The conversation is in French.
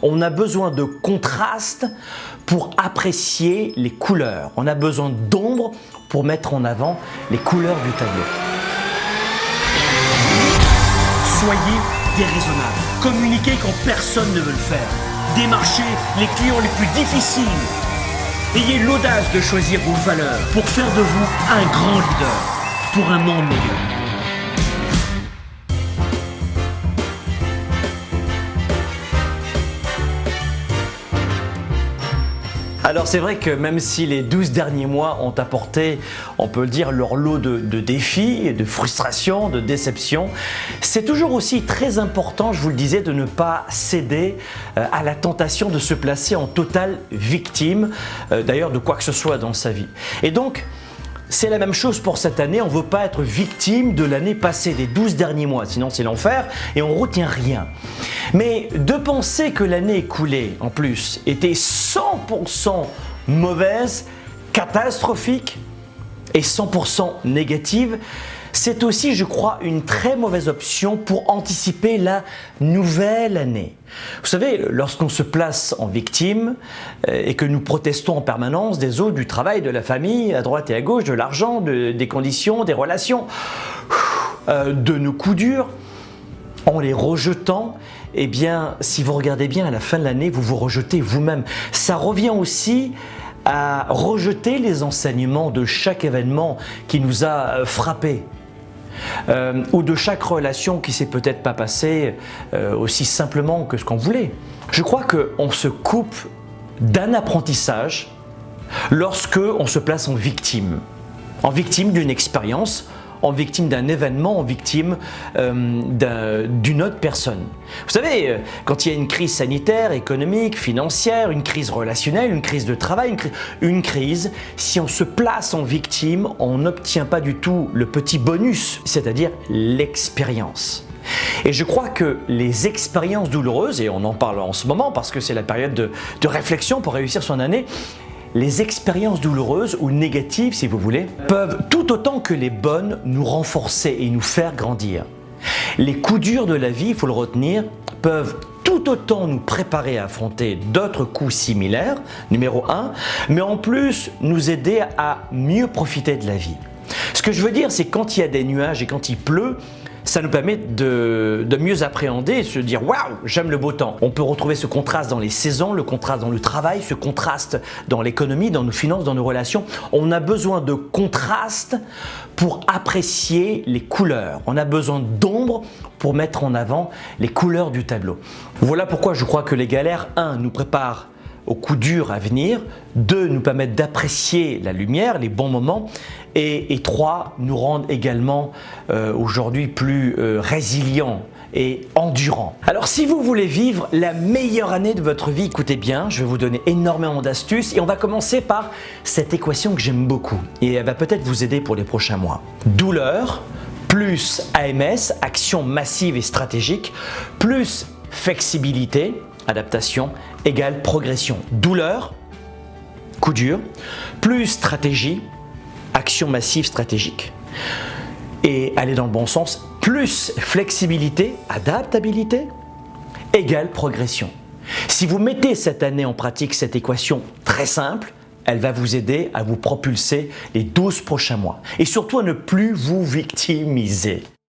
On a besoin de contraste pour apprécier les couleurs. On a besoin d'ombre pour mettre en avant les couleurs du tableau. Soyez déraisonnable. Communiquez quand personne ne veut le faire. Démarchez les clients les plus difficiles. Ayez l'audace de choisir vos valeurs pour faire de vous un grand leader pour un monde meilleur. Alors c'est vrai que même si les 12 derniers mois ont apporté, on peut le dire, leur lot de défis, de frustrations, de déceptions, c'est toujours aussi très important, je vous le disais, de ne pas céder à la tentation de se placer en totale victime, d'ailleurs de quoi que ce soit dans sa vie. Et donc, c'est la même chose pour cette année, on ne veut pas être victime de l'année passée, des 12 derniers mois, sinon c'est l'enfer et on ne retient rien. Mais de penser que l'année écoulée, en plus, était 100% mauvaise, catastrophique et 100% négative, c'est aussi, je crois, une très mauvaise option pour anticiper la nouvelle année. Vous savez, lorsqu'on se place en victime et que nous protestons en permanence des autres, du travail, de la famille, à droite et à gauche, de l'argent, des conditions, des relations, de nos coups durs, en les rejetant, eh bien, si vous regardez bien, à la fin de l'année, vous vous rejetez vous-même. Ça revient aussi à rejeter les enseignements de chaque événement qui nous a frappés. Ou de chaque relation qui s'est peut-être pas passée aussi simplement que ce qu'on voulait. Je crois qu'on se coupe d'un apprentissage lorsque on se place en victime d'une expérience, en victime d'un événement, en victime d'une autre personne. Vous savez, quand il y a une crise sanitaire, économique, financière, une crise relationnelle, une crise de travail, une crise, si on se place en victime, on n'obtient pas du tout le petit bonus, c'est-à-dire l'expérience. Et je crois que les expériences douloureuses, et on en parle en ce moment parce que c'est la période de réflexion pour réussir son année, les expériences douloureuses ou négatives, si vous voulez, peuvent tout autant que les bonnes nous renforcer et nous faire grandir. Les coups durs de la vie, il faut le retenir, peuvent tout autant nous préparer à affronter d'autres coups similaires, numéro 1, mais en plus nous aider à mieux profiter de la vie. Ce que je veux dire, c'est quand il y a des nuages et quand il pleut, ça nous permet de mieux appréhender et de se dire « Waouh, j'aime le beau temps ». On peut retrouver ce contraste dans les saisons, le contraste dans le travail, ce contraste dans l'économie, dans nos finances, dans nos relations. On a besoin de contraste pour apprécier les couleurs. On a besoin d'ombre pour mettre en avant les couleurs du tableau. Voilà pourquoi je crois que les galères, 1, nous préparent aux coups durs à venir, 2, nous permettent d'apprécier la lumière, les bons moments, et 3, nous rendent également aujourd'hui plus résilients et endurants. Alors si vous voulez vivre la meilleure année de votre vie, écoutez bien, je vais vous donner énormément d'astuces et on va commencer par cette équation que j'aime beaucoup et elle va peut-être vous aider pour les prochains mois. Douleur plus AMS, action massive et stratégique, plus flexibilité, adaptation, égale progression. Douleur, coup dur, plus stratégie, action massive stratégique. Et aller dans le bon sens, plus flexibilité, adaptabilité, égale progression. Si vous mettez cette année en pratique cette équation très simple, elle va vous aider à vous propulser les 12 prochains mois. Et surtout à ne plus vous victimiser.